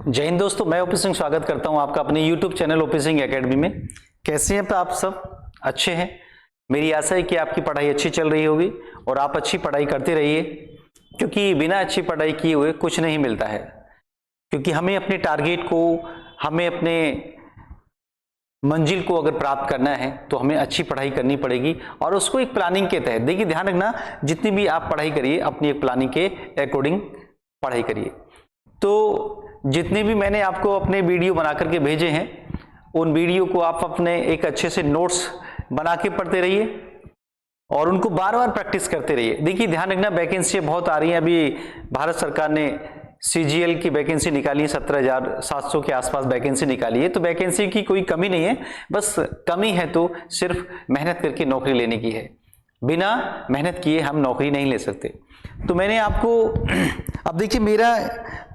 जय हिंद दोस्तों, मैं ओपी सिंह स्वागत करता हूं आपका अपने YouTube channel OP Singh academy में। कैसे हैं आप सब? अच्छे हैं। मेरी आशा है कि आपकी पढ़ाई अच्छी चल रही होगी और आप अच्छी पढ़ाई करते रहिए, क्योंकि बिना अच्छी पढ़ाई किए हुए कुछ नहीं मिलता है। क्योंकि हमें अपने टारगेट को, हमें अपने मंजिल को अगर प्राप्त करना है तो हमें अच्छी पढ़ाई करनी पड़ेगी और उसको एक प्लानिंग के तहत। देखिए, ध्यान रखना, जितनी भी आप पढ़ाई करिए अपनी एक प्लानिंग के अकॉर्डिंग पढ़ाई करिए। तो जितने भी मैंने आपको अपने वीडियो बना करके भेजे हैं, उन वीडियो को आप अपने एक अच्छे से नोट्स बना के पढ़ते रहिए और उनको बार बार प्रैक्टिस करते रहिए। देखिए, ध्यान रखना, वैकेंसी बहुत आ रही है। अभी भारत सरकार ने CGL की वैकेंसी निकाली है, 17,700 के आसपास वैकेंसी निकाली है। तो वैकेंसी की कोई कमी नहीं है, बस कमी है तो सिर्फ मेहनत करके नौकरी लेने की है। बिना मेहनत किए हम नौकरी नहीं ले सकते। तो मैंने आपको, अब देखिए, मेरा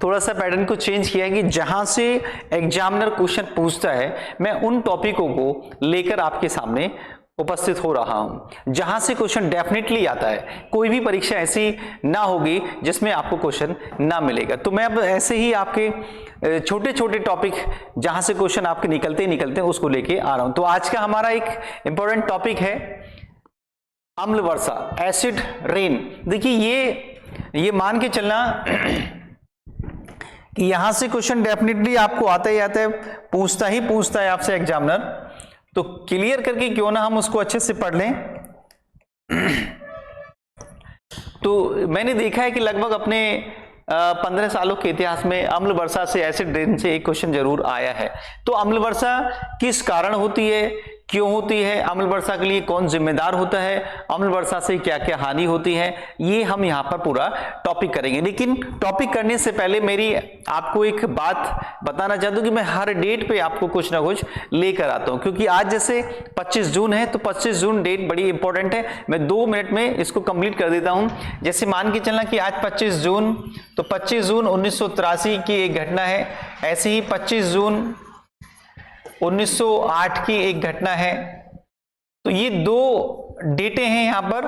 थोड़ा सा पैटर्न को चेंज किया है कि जहां से एग्जामिनर क्वेश्चन पूछता है, मैं उन टॉपिकों को लेकर आपके सामने उपस्थित हो रहा हूं जहां से क्वेश्चन डेफिनेटली आता है। कोई भी परीक्षा ऐसी ना होगी जिसमें आपको क्वेश्चन ना मिलेगा। तो मैं अब ऐसे ही आपके छोटे छोटे टॉपिक जहां से क्वेश्चन आपके निकलते निकलते उसको लेके आ रहा हूं। तो आज का हमारा एक इंपॉर्टेंट टॉपिक है अम्ल वर्षा, एसिड रेन। देखिए, ये मान के चलना कि यहां से क्वेश्चन डेफिनेटली आपको आता ही आता है, पूछता है आपसे एग्जामिनर। तो क्लियर करके क्यों ना हम उसको अच्छे से पढ़ लें। तो मैंने देखा है कि लगभग अपने 15 सालों के इतिहास में अम्ल वर्षा से, एसिड रेन से एक क्वेश्चन जरूर आया है। तो अम्ल वर्षा किस कारण होती है, क्यों होती है, अम्ल वर्षा के लिए कौन जिम्मेदार होता है, अम्ल वर्षा से क्या क्या हानि होती है, ये हम यहाँ पर पूरा टॉपिक करेंगे। लेकिन टॉपिक करने से पहले मेरी आपको एक बात बताना चाहता हूँ कि मैं हर डेट पे आपको कुछ ना कुछ लेकर आता हूँ। क्योंकि आज जैसे 25 जून है, तो 25 जून डेट बड़ी इंपॉर्टेंट है। मैं 2 मिनट में इसको कंप्लीट कर देता हूँ। जैसे मान के चलना कि आज 25 जून, तो 25 जून 1983 की एक घटना है। ऐसे ही 25 जून 1908 की एक घटना है। तो ये 2 डेटें हैं यहां पर,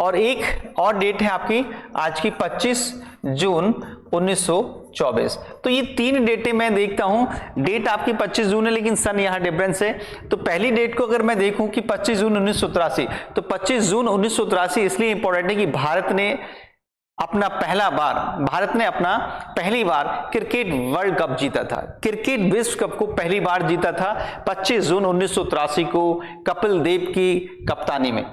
और एक और डेट है आपकी आज की 25 जून 1924। तो ये 3 डेटें मैं देखता हूं। डेट आपकी 25 जून है, लेकिन सन यहां डिफरेंस है। तो पहली डेट को अगर मैं देखूं कि 25 जून 1983, तो 25 जून 1983 इसलिए इंपॉर्टेंट है कि भारत ने अपना पहली बार क्रिकेट वर्ल्ड कप जीता था। क्रिकेट विश्व कप को पहली बार जीता था 25 जून 1983 को कपिल देव की कप्तानी में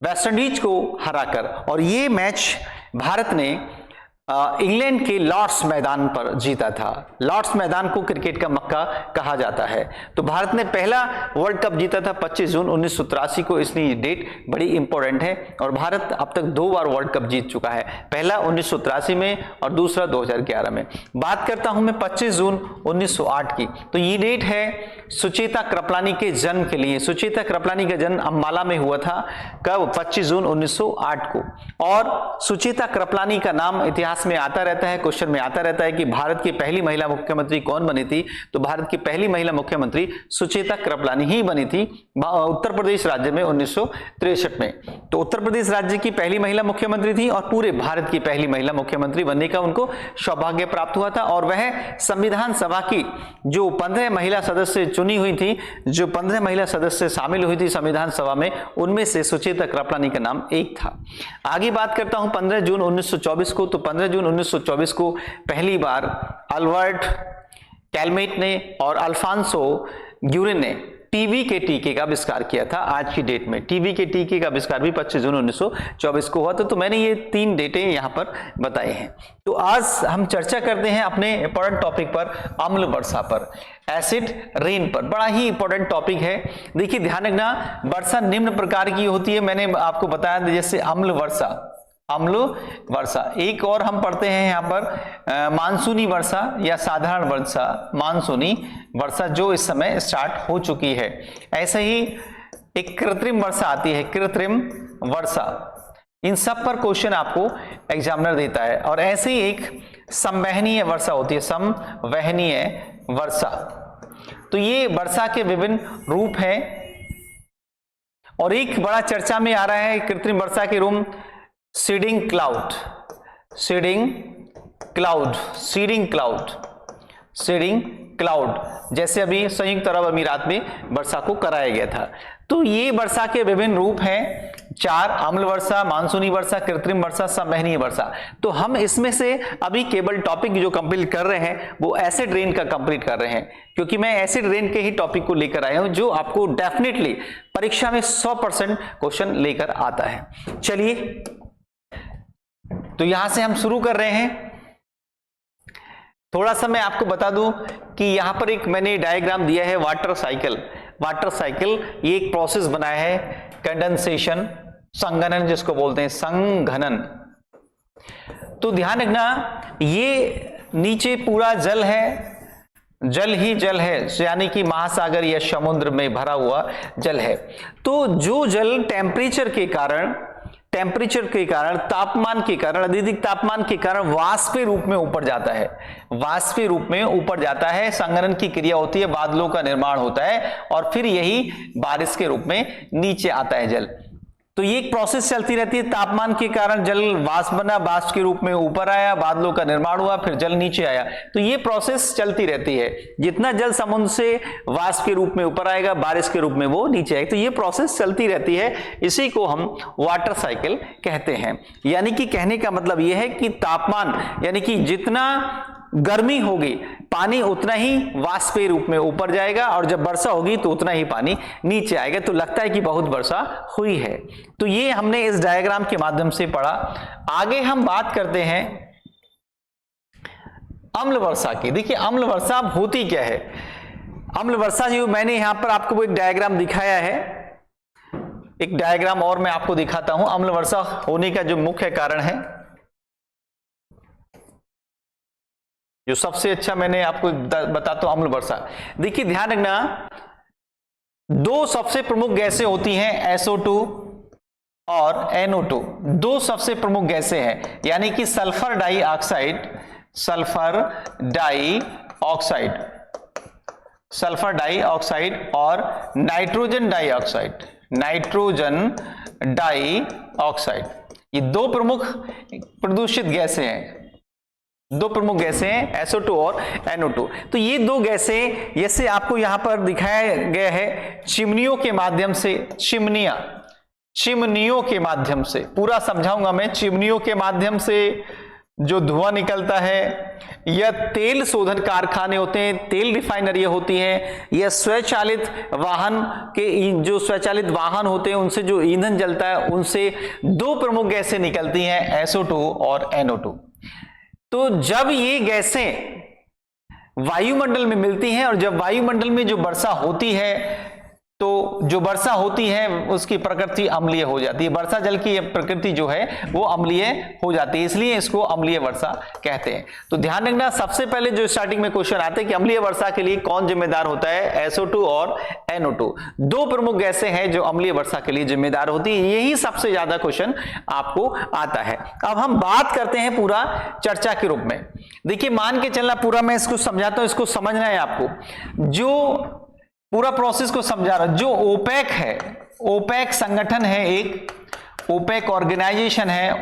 वेस्टइंडीज को हराकर। और ये मैच भारत ने इंग्लैंड के लॉर्ड्स मैदान पर जीता था। लॉर्ड्स मैदान को क्रिकेट का मक्का कहा जाता है। तो भारत ने पहला वर्ल्ड कप जीता था 25 जून 1983 को, इसलिए ये डेट बड़ी इंपॉर्टेंट है। और भारत अब तक 2 बार वर्ल्ड कप जीत चुका है, पहला 1983 में और दूसरा 2011 में। बात करता हूं मैं 25 जून 1908 की। तो ये डेट है सुचेता कृपलानी के जन्म के लिए। सुचेता कृपलानी का जन्म अंबाला में हुआ था। कब? 25 जून 1908 को। और सुचेता कृपलानी का नाम इतिहास में आता रहता है, क्वेश्चन में आता रहता है कि भारत की पहली महिला मुख्यमंत्री कौन बनी थी। तो भारत की पहली महिला मुख्यमंत्री सुचेता कृपलानी ही बनी थी उत्तर प्रदेश राज्य में 1963 में। तो उत्तर प्रदेश राज्य की पहली महिला मुख्यमंत्री थी और पूरे भारत की पहली महिला मुख्यमंत्री बनने का उनको सौभाग्य प्राप्त हुआ था। और वह संविधान सभा की जो 15 महिला सदस्य चुनी हुई थी, जो 15 महिला सदस्य शामिल हुई थी संविधान सभा में, उनमें से सुचेता कृपलानी का नाम एक था। आगे बात करता हूं 15 जून 1924 को। तो 15 जून 1924 को पहली बार अल्बर्ट कैलमेट ने और अल्फांसो ग्यूरिन ने टीबी के टीके का आविष्कार किया था। आज की डेट में टीबी के टीके का आविष्कार भी 25 जून 1924 को हुआ था। तो मैंने ये 3 डेटें यहां पर बताए हैं। तो आज हम चर्चा करते हैं अपने इंपॉर्टेंट टॉपिक पर, अम्ल वर्षा पर, एसिड रेन पर। बड़ा ही इंपॉर्टेंट टॉपिक है। देखिए, ध्यान रखना, वर्षा निम्न प्रकार की होती है। मैंने आपको बताया, जैसे अम्ल वर्षा। एक और हम पढ़ते हैं यहाँ पर मानसूनी वर्षा या साधारण वर्षा, मानसूनी वर्षा जो इस समय स्टार्ट हो चुकी है। ऐसे ही एक कृत्रिम वर्षा आती है, कृत्रिम वर्षा। इन सब पर क्वेश्चन आपको एग्जामिनर देता है। और ऐसे ही एक संवहनीय वर्षा होती है, संवहनीय वर्षा। तो ये वर्षा के विभिन्न रूप हैं। और एक बड़ा चर्चा में आ रहा है कृत्रिम वर्षा के रूप सीडिंग क्लाउड। सीडिंग क्लाउड, जैसे अभी संयुक्त अरब अमीरात में वर्षा को कराया गया था। तो ये वर्षा के विभिन्न रूप हैं, 4, अम्ल वर्षा, मानसूनी वर्षा, कृत्रिम वर्षा, संवहनीय वर्षा। तो हम इसमें से अभी केवल टॉपिक जो कंप्लीट कर रहे हैं वो एसिड रेन का कंप्लीट कर रहे हैं, क्योंकि मैं एसिड रेन के ही टॉपिक को लेकर आया हूं जो आपको डेफिनेटली परीक्षा में 100% क्वेश्चन लेकर आता है। चलिए, तो यहां से हम शुरू कर रहे हैं। थोड़ा सा मैं आपको बता दूं कि यहां पर एक मैंने डायग्राम दिया है वाटर साइकिल। वाटर साइकिल ये एक प्रोसेस बनाया है, कंडेंसेशन, संघनन जिसको बोलते हैं, संघनन। तो ध्यान रखना, ये नीचे पूरा जल है, जल ही जल है, यानी कि महासागर या समुद्र में भरा हुआ जल है। तो जो जल टेम्परेचर के कारण, तापमान के कारण, अत्यधिक तापमान के कारण वाष्प रूप में ऊपर जाता है, वाष्प रूप में ऊपर जाता है, संघनन की क्रिया होती है, बादलों का निर्माण होता है और फिर यही बारिश के रूप में नीचे आता है जल। तो ये एक प्रोसेस चलती रहती है, तापमान के कारण जल वाष्प बना, वाष्प के रूप में ऊपर आया, बादलों का निर्माण हुआ, फिर जल नीचे आया। तो ये प्रोसेस चलती रहती है, जितना जल समुद्र से वाष्प के रूप में ऊपर आएगा, बारिश के रूप में वो नीचे आएगा। तो ये प्रोसेस चलती रहती है, इसी को हम वाटर साइकिल कहते हैं। यानी कि कहने का मतलब यह है कि तापमान, यानी कि जितना गर्मी होगी पानी उतना ही वाष्प के रूप में ऊपर जाएगा, और जब वर्षा होगी तो उतना ही पानी नीचे आएगा। तो लगता है कि बहुत वर्षा हुई है। तो ये हमने इस डायग्राम के माध्यम से पढ़ा। आगे हम बात करते हैं अम्ल वर्षा की। देखिए, अम्ल वर्षा होती क्या है। अम्ल वर्षा जो मैंने यहां पर आपको एक डायग्राम दिखाया है, एक डायग्राम और मैं आपको दिखाता हूं। अम्ल वर्षा होने का जो मुख्य कारण है, जो सबसे अच्छा मैंने आपको बताता हूं अम्ल वर्षा। देखिए, ध्यान रखना, 2 सबसे प्रमुख गैसें होती हैं, SO2 और NO2। 2 सबसे प्रमुख गैसें हैं, यानी कि सल्फर डाइऑक्साइड, सल्फर डाइऑक्साइड और नाइट्रोजन डाइऑक्साइड। ये 2 प्रमुख प्रदूषित गैसें हैं, 2 प्रमुख गैसें हैं, SO2 और NO2। तो ये 2 गैसें, जैसे आपको यहां पर दिखाया गया है, चिमनियों के माध्यम से, चिमनियों के माध्यम से, पूरा समझाऊंगा मैं, चिमनियों के माध्यम से जो धुआं निकलता है, या तेल शोधन कारखाने होते हैं, तेल रिफाइनरी होती है, या स्वचालित वाहन के, जो स्वचालित वाहन होते हैं उनसे जो ईंधन जलता है, उनसे 2 प्रमुख गैसें निकलती हैं, SO2 और NO2। तो जब ये गैसें वायुमंडल में मिलती हैं, और जब वायुमंडल में जो वर्षा होती है, तो जो वर्षा होती है उसकी प्रकृति अम्लीय हो जाती है। वर्षा जल की प्रकृति जो है वो अम्लीय हो जाती है, इसलिए इसको अम्लीय वर्षा कहते हैं। तो ध्यान रखना, सबसे पहले जो स्टार्टिंग में क्वेश्चन आते हैं कि अम्लीय वर्षा के लिए कौन जिम्मेदार होता है, SO2 और NO2। 2 प्रमुख गैसें हैं जो अम्लीय वर्षा के लिए जिम्मेदार होती है। यही सबसे ज्यादा क्वेश्चन आपको आता है। अब हम बात करते हैं पूरा चर्चा के रूप में। देखिए, मान के चलना, पूरा मैं इसको समझाता हूं, इसको समझना है आपको। जो पूरा प्रोसेस को समझा रहा, जो ओपेक है, ओपेक संगठन है, एक ओपेक ऑर्गेनाइजेशन है,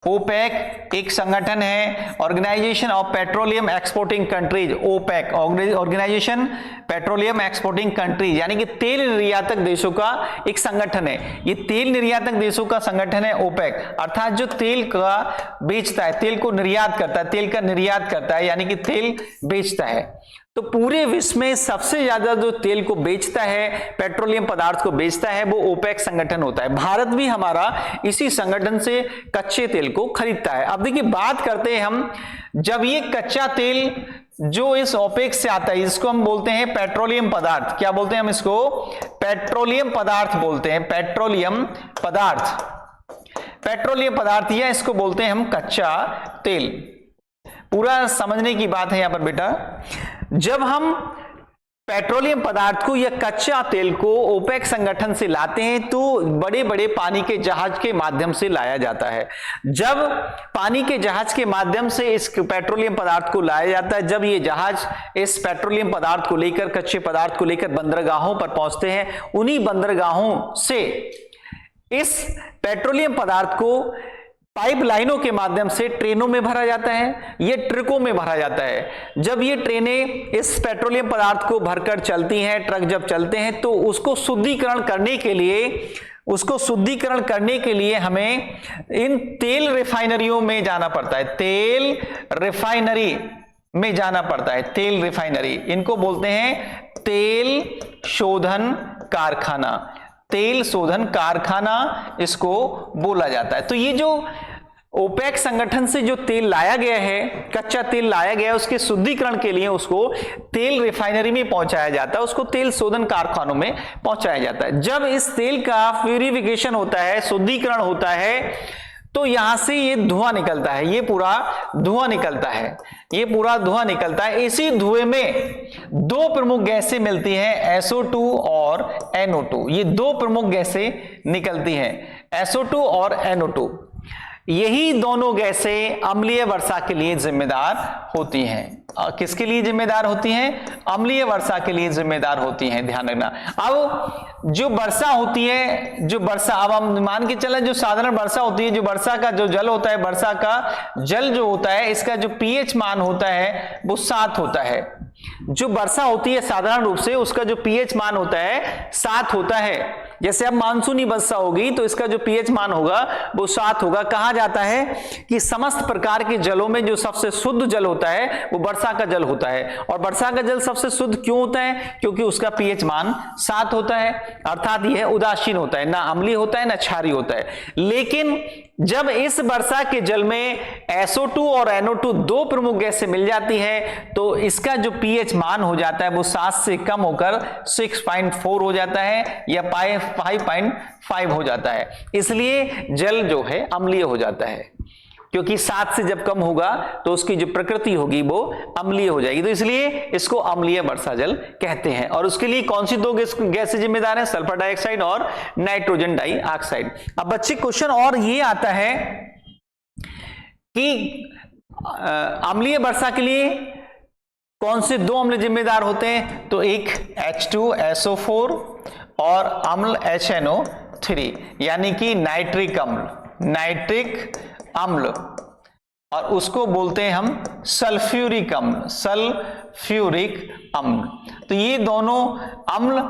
ओपेक एक संगठन है, organisation of petroleum exporting countries, OPEC organisation petroleum exporting countries, यानी कि तेल निर्यातक देशों का एक संगठन है। ये तेल निर्यातक देशों का संगठन है ओपेक, अर्थात जो तेल का बेचता है, तेल को निर्यात करता है, तेल का निर्यात करता है, यानी कि तेल बेचता है। तो पूरे विश्व में सबसे ज्यादा जो तेल को बेचता है, पेट्रोलियम पदार्थ को बेचता है, वो ओपेक संगठन होता है। भारत भी हमारा इसी संगठन से कच्चे तेल को खरीदता है। अब देखिए, बात करते हैं हम, जब ये कच्चा तेल जो इस ओपेक से आता है, इसको हम बोलते हैं पेट्रोलियम पदार्थ। क्या बोलते हैं हम इसको? पेट्रोलियम पदार्थ बोलते हैं, पेट्रोलियम पदार्थ, या इसको बोलते हैं हम कच्चा तेल। पूरा समझने की बात है यहां पर बेटा। जब हम पेट्रोलियम पदार्थ को या कच्चा तेल को ओपेक संगठन से लाते हैं, तो बड़े बड़े पानी के जहाज के माध्यम से लाया जाता है। जब पानी के जहाज के माध्यम से इस पेट्रोलियम पदार्थ को लाया जाता है, जब ये जहाज इस पेट्रोलियम पदार्थ को लेकर, कच्चे पदार्थ को लेकर बंदरगाहों पर पहुंचते हैं, उन्हीं बंदरगाहों से इस पेट्रोलियम पदार्थ को पाइपलाइनों के माध्यम से ट्रेनों में भरा जाता है, ये ट्रकों में भरा जाता है। जब ये ट्रेनें इस पेट्रोलियम पदार्थ को भरकर चलती हैं, ट्रक जब चलते हैं, तो उसको शुद्धिकरण करने के लिए हमें इन तेल रिफाइनरियों में जाना पड़ता है। तेल रिफाइनरी में जाना पड़ता है। तेल रिफाइनरी, इनको बोलते हैं तेल शोधन कारखाना। तेल शोधन कारखाना इसको बोला जाता है। तो ये जो ओपेक संगठन से जो तेल लाया गया है, कच्चा तेल लाया गया है, उसके शुद्धिकरण के लिए उसको तेल रिफाइनरी में पहुंचाया जाता है, उसको तेल शोधन कारखानों में पहुंचाया जाता है। जब इस तेल का प्यूरिफिकेशन होता है, शुद्धिकरण होता है, तो यहां से ये धुआं निकलता है, ये पूरा धुआं निकलता है। इसी धुएं में दो प्रमुख गैसें मिलती हैं, SO2 और NO2। ये दो प्रमुख गैसें निकलती हैं, SO2 और NO2। यही दोनों गैसें अम्लीय वर्षा के लिए जिम्मेदार होती हैं। किसके लिए जिम्मेदार होती हैं? अम्लीय वर्षा के लिए जिम्मेदार होती हैं, ध्यान रखना। अब जो वर्षा होती है, अब हम मान के चलें, जो साधारण वर्षा होती है, जो वर्षा का जो जल होता है, वर्षा का जल जो होता है, इसका जो pH मान होता है वो 7 होता है। जो वर्षा होती है साधारण रूप से, उसका जो pH मान होता है 7 होता है। जैसे अब मानसूनी वर्षा होगी तो इसका जो pH मान होगा वो 7 होगा। कहा जाता है कि समस्त प्रकार के जलों में जो सबसे शुद्ध जल होता है वो वर्षा का जल होता है। और वर्षा का जल सबसे शुद्ध क्यों होता है? क्योंकि उसका pH मान 7 होता है, अर्थात यह उदासीन होता है, ना अम्लीय होता है ना क्षारीय होता है। लेकिन जब इस वर्षा के जल में SO2 और NO2 दो प्रमुख गैसें मिल जाती है, तो इसका जो pH मान हो जाता है वो 7 से कम होकर 6.4 हो जाता है या 5.5 हो जाता है। इसलिए जल जो है अम्लीय हो जाता है, क्योंकि 7 से जब कम होगा तो उसकी जो प्रकृति होगी वो अम्लीय हो जाएगी। तो इसलिए इसको अम्लीय वर्षा जल कहते हैं। और उसके लिए कौन सी दो गैसें जिम्मेदार हैं? सल्फर डाइऑक्साइड और नाइट्रोजन डाइऑक्साइड। अब बच्चे क्वेश्चन और ये आता है कि अम्लीय वर्षा के लिए कौन से दो अम्ल जिम्मेदार होते हैं? तो एक H2SO4 और अम्ल HNO3, यानी कि नाइट्रिक अम्ल, और उसको बोलते हैं हम सल्फ्यूरिक अम्ल। तो ये दोनों अम्ल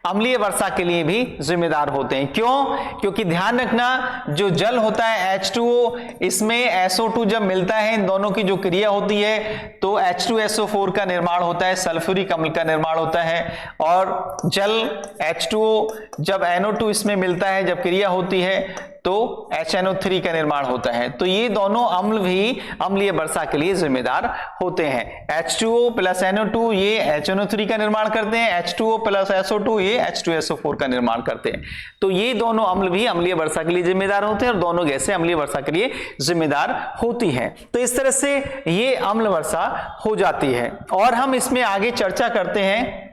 अम्लीय वर्षा के लिए भी जिम्मेदार होते हैं। क्यों? क्योंकि ध्यान रखना, जो जल होता है H2O, इसमें SO2 जब मिलता है, इन दोनों की जो क्रिया होती है तो H2SO4 का निर्माण होता है, सल्फ्यूरिक अम्ल का निर्माण होता है। और जल H2O जब NO2 इसमें मिलता है, जब क्रिया होती है तो HNO3 का निर्माण होता है। तो ये दोनों अम्ल भी अम्लीय वर्षा के लिए जिम्मेदार होते हैं। H2O प्लस NO2 ये HNO3 का निर्माण करते हैं, H2O प्लस SO2 ये H2SO4 का निर्माण करते हैं। तो ये दोनों अम्ल भी अम्लीय वर्षा के लिए जिम्मेदार होते हैं और दोनों गैसें अम्लीय वर्षा के लिए जिम्मेदार होती हैं। तो इस तरह से ये अम्ल वर्षा हो जाती है। और हम इसमें आगे चर्चा करते हैं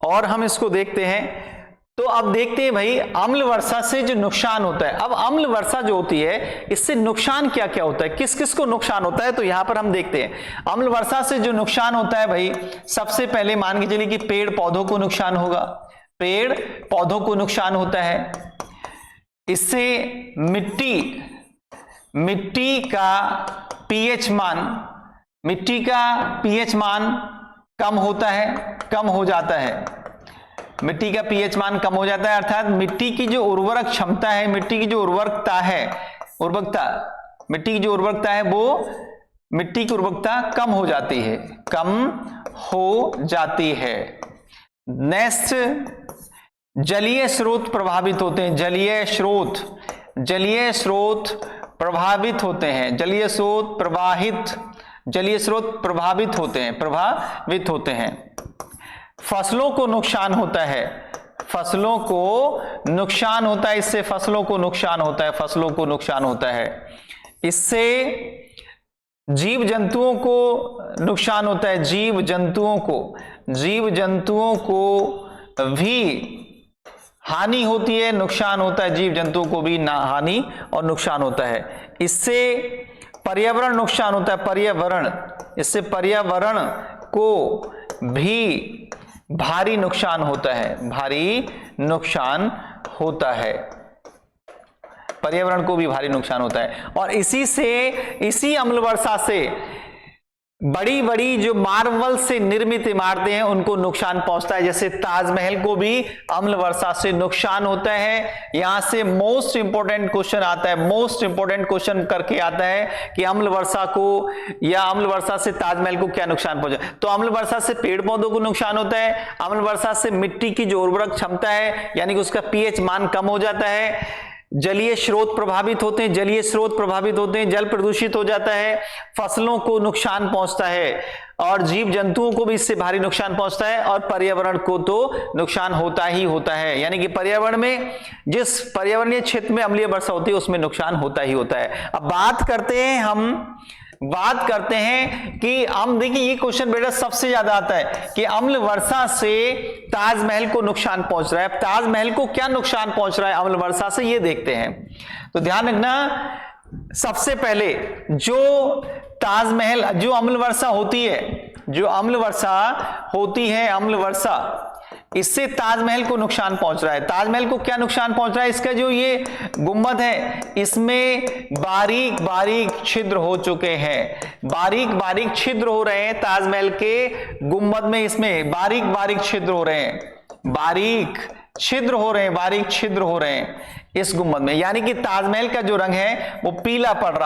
और हम इसको देखते हैं। तो अब देखते हैं भाई, अम्ल वर्षा से जो नुकसान होता है। अब अम्ल वर्षा जो होती है, इससे नुकसान क्या क्या होता है, किस किस को नुकसान होता है, तो यहां पर हम देखते हैं। अम्ल वर्षा से जो नुकसान होता है भाई, सबसे पहले मान के चलिए कि पेड़ पौधों को नुकसान होगा, पेड़ पौधों को नुकसान होता है। इससे मिट्टी का pH मान कम होता है, कम हो जाता है। मिट्टी का pH मान कम हो जाता है, अर्थात मिट्टी की जो उर्वरक क्षमता है, मिट्टी की जो उर्वरकता है, मिट्टी की जो उर्वरकता है वो मिट्टी की उर्वरकता कम हो जाती है। नेक्स्ट, जलीय स्रोत प्रभावित होते हैं। जलीय स्रोत प्रभावित होते हैं। फसलों को नुकसान होता है, इससे फसलों को नुकसान होता है। इससे जीव जंतुओं को नुकसान होता है, जीव जंतुओं को भी हानि होती है, नुकसान होता है, जीव जंतुओं को भी हानि और नुकसान होता है। इससे पर्यावरण नुकसान होता है, इससे पर्यावरण को भी भारी नुकसान होता है, पर्यावरण को भी भारी नुकसान होता है। और इसी अम्ल वर्षा से बड़ी बड़ी जो मार्बल से निर्मित इमारतें हैं उनको नुकसान पहुंचता है। जैसे ताजमहल को भी अम्ल वर्षा से नुकसान होता है। यहां से मोस्ट इंपोर्टेंट क्वेश्चन आता है, मोस्ट इंपोर्टेंट क्वेश्चन करके आता है कि अम्ल वर्षा को या अम्ल वर्षा से ताजमहल को क्या नुकसान पहुंचा। तो अम्ल वर्षा से पेड़ पौधों को नुकसान होता है, अम्ल वर्षा से मिट्टी की जो उर्वरक क्षमता है यानी कि उसका पीएच मान कम हो जाता है, जलीय स्रोत प्रभावित होते हैं, जल प्रदूषित हो जाता है, फसलों को नुकसान पहुंचता है और जीव जंतुओं को भी इससे भारी नुकसान पहुंचता है और पर्यावरण को तो नुकसान होता ही होता है। यानी कि पर्यावरण में जिस पर्यावरणीय क्षेत्र में अम्लीय वर्षा होती है उसमें नुकसान होता ही होता है। अब बात करते हैं कि हम देखिए ये क्वेश्चन बेटा सबसे ज्यादा आता है कि अम्ल वर्षा से ताजमहल को नुकसान पहुंच रहा है। ताजमहल को क्या नुकसान पहुंच रहा है अम्ल वर्षा से, ये देखते हैं। तो ध्यान रखना, सबसे पहले जो ताजमहल जो अम्ल वर्षा होती है, इससे ताजमहल को नुकसान पहुंच रहा है। ताजमहल को क्या नुकसान पहुंच रहा है, इसका जो ये गुंबद है इसमें बारीक बारीक छिद्र हो चुके हैं, बारीक बारीक छिद्र हो रहे हैं ताजमहल के गुंबद में, इसमें बारीक बारीक छिद्र हो रहे हैं, बारीक छिद्र हो रहे हैं इस गुंबद में। यानी कि ताजमहल का जो रंग है वो पीला पड़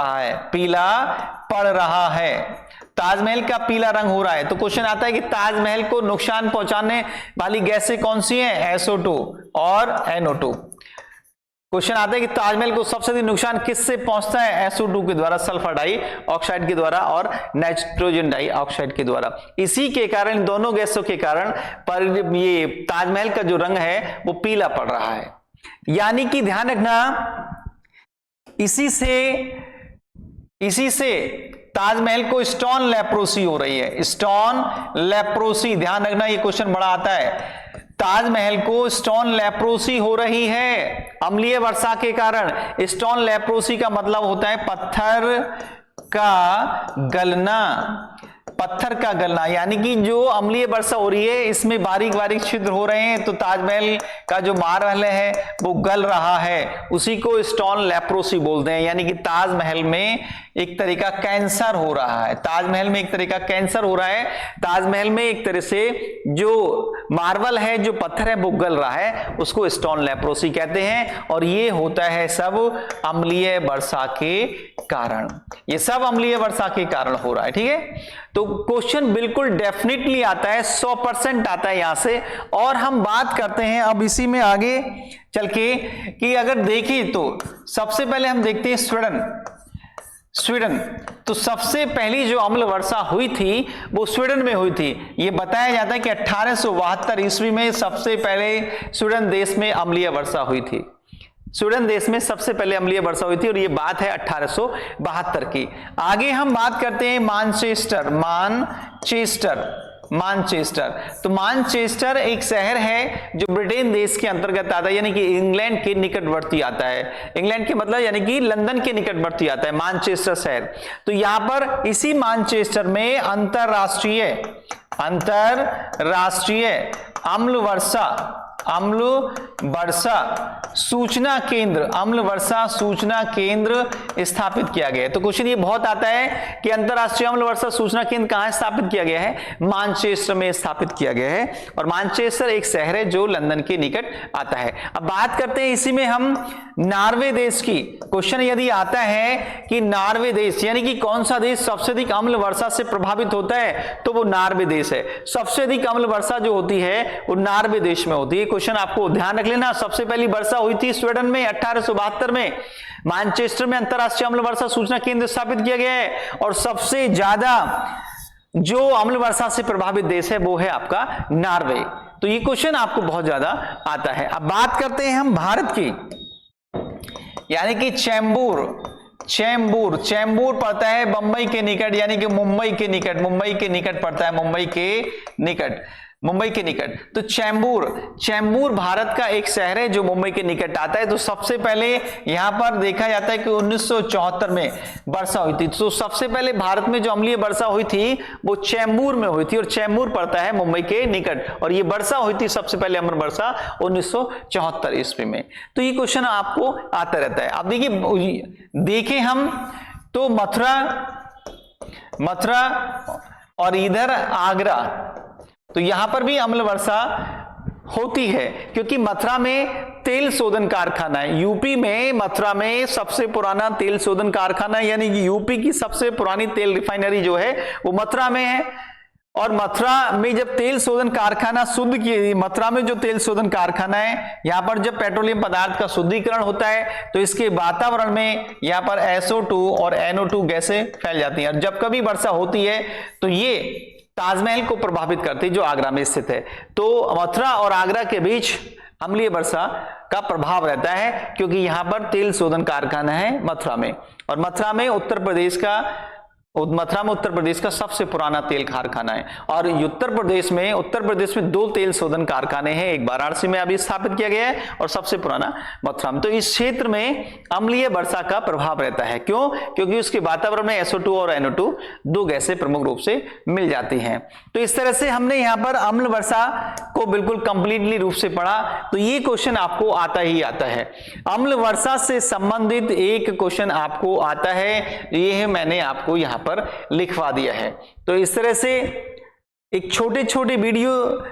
रहा है, ताजमहल का पीला रंग हो रहा है। तो क्वेश्चन आता है कि ताजमहल को नुकसान पहुंचाने वाली गैसें कौन सी हैं, SO2 और NO2। क्वेश्चन आता है कि ताजमहल को सबसे अधिक नुकसान किससे पहुंचता है, SO2 के द्वारा, सल्फर डाइऑक्साइड के द्वारा और नाइट्रोजन डाइऑक्साइड के द्वारा। इसी के कारण, दोनों गैसों के कारण पर ये ताजमहल का जो रंग है वो पीला पड़ रहा है। यानी कि ध्यान रखना, इसी से ताजमहल को स्टोन लेप्रोसी हो रही है, स्टोन लेप्रोसी। ध्यान रखना, ये क्वेश्चन बड़ा आता है। ताजमहल को स्टोन लेप्रोसी हो रही है अम्लीय वर्षा के कारण। स्टोन लेप्रोसी का मतलब होता है पत्थर का गलना, यानी कि जो अम्लीय वर्षा हो रही है इसमें बारीक बारीक छिद्र हो रहे हैं, तो ताजमहल का जो मार्बल है वो गल रहा है, उसी को स्टोन लेप्रोसी बोलते हैं। यानी कि ताजमहल में एक तरह का कैंसर हो रहा है, ताजमहल में एक तरह से जो मार्बल है, जो पत्थर है वो गल रहा है, उसको स्टोन लेप्रोसी कहते हैं। और ये होता है सब अम्लीय वर्षा के कारण, ये सब अम्लीय वर्षा के कारण हो रहा है। ठीक है, तो क्वेश्चन बिल्कुल डेफिनेटली आता है, 100% आता है यहां से। और हम बात करते हैं अब इसी में आगे चल के कि अगर देखें तो सबसे पहले हम देखते हैं स्वीडन। तो सबसे पहली जो अम्ल वर्षा हुई थी वो स्वीडन में हुई थी। ये बताया जाता है कि 1872 ईस्वी में सबसे पहले स्वीडन देश में अम्लीय वर्षा हुई थी। स्वीडन देश में सबसे पहले अम्लीय वर्षा हुई थी और ये बात है 1872 की। आगे हम बात करते हैं मानचेस्टर। तो मानचेस्टर एक शहर है जो ब्रिटेन देश के अंतर्गत आता है, यानी कि इंग्लैंड के निकटवर्ती आता है। इंग्लैंड के मतलब यानी कि लंदन के निकटवर्ती आता है मानचेस्टर शहर। तो यहां पर इसी मानचेस्टर में अंतरराष्ट्रीय अम्ल वर्षा सूचना केंद्र स्थापित किया गया है। तो क्वेश्चन ये बहुत आता है कि अंतरराष्ट्रीय अम्ल वर्षा सूचना केंद्र कहां स्थापित किया गया है, मानचेस्टर में स्थापित किया गया है। और मानचेस्टर एक शहर है जो लंदन के निकट आता है। अब बात करते हैं इसी में हम नॉर्वे देश की। क्वेश्चन यदि आता है कि नॉर्वे देश यानी कि कौन सा देश सबसे अधिक अम्ल वर्षा से प्रभावित होता है, तो वो नॉर्वे देश है। सबसे अधिक अम्ल वर्षा जो होती है वो नॉर्वे देश में होती है। क्वेश्चन आपको ध्यान रख लेना, सबसे पहली वर्षा हुई थी स्वीडन में 1872 में। मानचेस्टर में अंतरराष्ट्रीय अम्ल वर्षा सूचना केंद्र स्थापित किया गया है। और सबसे ज्यादा जो अम्ल वर्षा से प्रभावित देश है वो है आपका नॉर्वे। तो ये क्वेश्चन आपको बहुत ज्यादा आता है। अब बात करते हैं हम भारत की, यानी कि चेंबूर पड़ता है बंबई के निकट, यानी कि मुंबई के निकट पड़ता है, मुंबई के निकट। मुंबई के निकट। तो चैम्बूर भारत का एक शहर है जो मुंबई के निकट आता है। तो सबसे पहले यहां पर देखा जाता है कि 1974 में वर्षा हुई थी। तो सबसे पहले भारत में जो अम्लीय वर्षा हुई थी वो चैम्बूर में हुई थी, और चैम्बूर पड़ता है मुंबई के निकट, और ये वर्षा हुई थी सबसे पहले अम्ल वर्षा 1974 ईस्वी में। तो ये क्वेश्चन आपको आता रहता है। अब देखें हम तो मथुरा और इधर आगरा, तो यहां पर भी अम्ल वर्षा होती है, क्योंकि मथुरा में तेल शोधन कारखाना है। यूपी में मथुरा में सबसे पुराना तेल शोधन कारखाना है, यानी कि यूपी की सबसे पुरानी तेल रिफाइनरी जो है वो मथुरा में है। और मथुरा में जब तेल शोधन कारखाना मथुरा में जो तेल शोधन कारखाना है, यहां पर जब पेट्रोलियम पदार्थ का शुद्धिकरण होता है तो इसके वातावरण में यहां पर SO2 और NO2 गैसें फैल जाती हैं, और जब कभी वर्षा होती है तो ये ताजमहल को प्रभावित करती है जो आगरा में स्थित है। तो मथुरा और आगरा के बीच अम्लीय वर्षा का प्रभाव रहता है, क्योंकि यहां पर तेल शोधन कारखाना है मथुरा में, और मथुरा में उत्तर प्रदेश का सबसे पुराना तेल कारखाना है। और उत्तर प्रदेश में 2 तेल शोधन कारखाने हैं, एक वाराणसी में अभी स्थापित किया गया है और सबसे पुराना मथुरा में। तो इस क्षेत्र में अम्लीय वर्षा का प्रभाव रहता है। क्यों? क्योंकि उसके वातावरण में SO2 और NO2 2 गैसें प्रमुख रूप से मिल जाती हैं। तो इस तरह से हमने यहाँ पर अम्ल वर्षा को बिल्कुल कंप्लीटली रूप से पढ़ा। तो ये क्वेश्चन आपको आता ही आता है। अम्ल वर्षा से संबंधित एक क्वेश्चन आपको आता है, ये मैंने आपको यहाँ पर लिखवा दिया है। तो इस तरह से एक छोटे वीडियो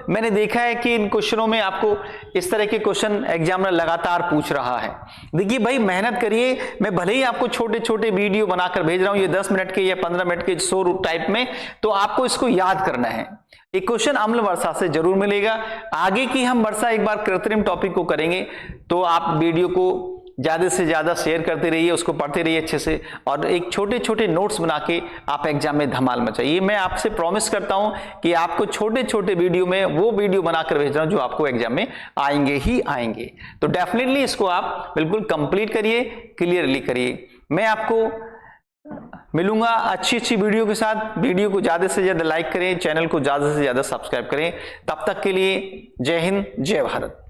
मैंने देखा है कि इन क्वेश्चनों में आपको इस तरह के क्वेश्चन एग्जामिनर लगातार पूछ रहा है। देखिए भाई, मेहनत करिए। मैं भले ही आपको छोटे वीडियो बनाकर भेज रहा हूं, ये 10 मिनट के या 15 मिनट के शो टाइप में, तो आपको इसको याद करना है। एक क्वेश्चन अम्ल वर्षा से जरूर मिलेगा। आगे की हम वर्षा एक बार कृत्रिम टॉपिक को करेंगे, तो आप वीडियो को ज्यादा से ज्यादा शेयर करते रहिए, उसको पढ़ते रहिए अच्छे से, और एक छोटे नोट्स बना के आप एग्जाम में धमाल मचाइए। मैं आपसे प्रॉमिस करता हूं कि आपको छोटे वीडियो में वो वीडियो बनाकर भेज रहा हूं जो आपको एग्जाम में आएंगे ही आएंगे। तो डेफिनेटली इसको आप बिल्कुल कंप्लीट करिए, क्लियरली करिए। मैं आपको मिलूंगा अच्छी वीडियो के साथ। वीडियो को ज्यादा से ज्यादा लाइक करें, चैनल को ज्यादा से ज्यादा सब्सक्राइब करें। तब तक के लिए जय हिंद, जय भारत।